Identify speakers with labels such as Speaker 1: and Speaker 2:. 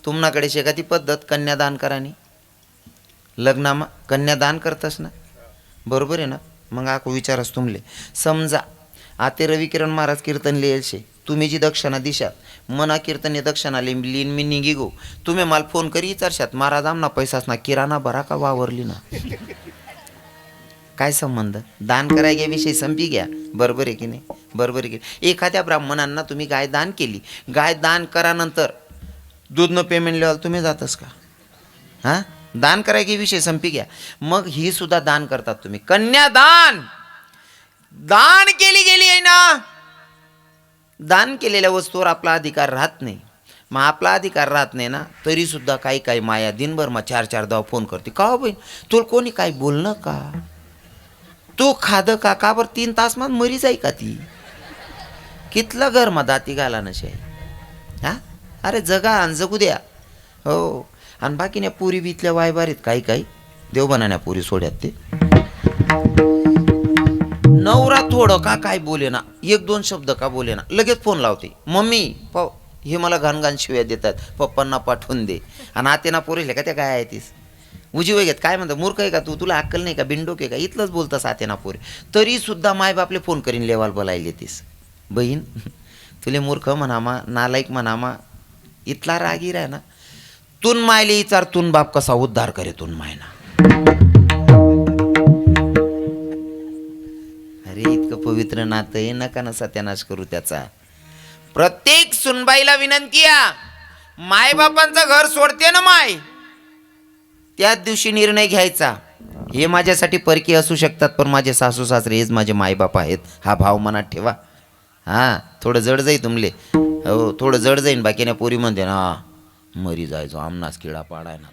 Speaker 1: तुम्हाकडे शे का ती पद्धत कन्यादान करानी लग्नामा कन्यादान करतस ना बरोबर आहे ना मग आको विचारस तुमले समजा आते रवी किरण महाराज कीर्तन लिहिल शे तुम्ही जी दक्षिणा दिशात मना कीर्तन दक्षिणा लिन मी निघी गो तुम्ही मला फोन करी विचारशात महाराज आमना पैसाच ना किराणा भरा का वावरली ना काय संबंध दान करायच्या विषयी संपी घ्या बरोबर आहे की नाही बरोबर आहे की एखाद्या ब्राह्मणांना तुम्ही गाय दान केली गाय दान करानंतर दूध न पेमेंट लेवल तुम्ही जातस का हां दान करायचे विषय संपी घ्या मग ही सुद्धा दान करतात तुम्ही कन्यादान दान केली गेली आहे ना दान केलेल्या वस्तूवर आपला अधिकार राहत नाही मग आपला अधिकार राहत नाही ना तरी सुद्धा काही काही माया दिनभर मग 4-4 दाव फोन करते का हो बहीण तुला कोणी काही बोलणं का तू खादं का बरं 3 तास मग मरी जाई का ती कितलं घर मग दाती घाला नशे हां अरे जगा आणि जगू द्या हो आणि बाकीने पुरी बितल्या वायबारीत काही काही देव बनाण्या पुरी सोड्यात ते नवरा थोडं का काय बोले ना 1-2 शब्द का बोले ना लगेच फोन लावते मम्मी हे मला घाणघाण शिव्या देतात पप्पांना पाठवून दे आणि आतेना पोरीले का त्या काय आहे तीस उजी घेत काय म्हणतात मूर्ख आहे का तुला अक्कल नाही का बिंडोक आहे का इथलंच बोलतास आतेना पोरी तरी सुद्धा मायबापले फोन करीन लेवाल बोलायला येतीस बहीण तुले मूर्ख म्हणामा नालायक म्हणामा इथला रागीर आहे ना तून मायले विचार तून बाप कसा उद्धार करे तून मायना अरे इतकं पवित्र नातं आहे नका ना सत्यानाश करू त्याचा प्रत्येक सुनबाईला विनंती आहे मायबापांचं घर सोडते ना माय त्याच दिवशी निर्णय घ्यायचा हे माझ्यासाठी परकी असू शकतात पण माझे सासू सासरे हेच माझे मायबाप आहेत हा भाव मनात ठेवा हां थोडं जड जाई तुमले हो थोडं जड जाईन बाकीने पोरी म्हणते ना मरी जायचो आमनाच किडा पाडाय ना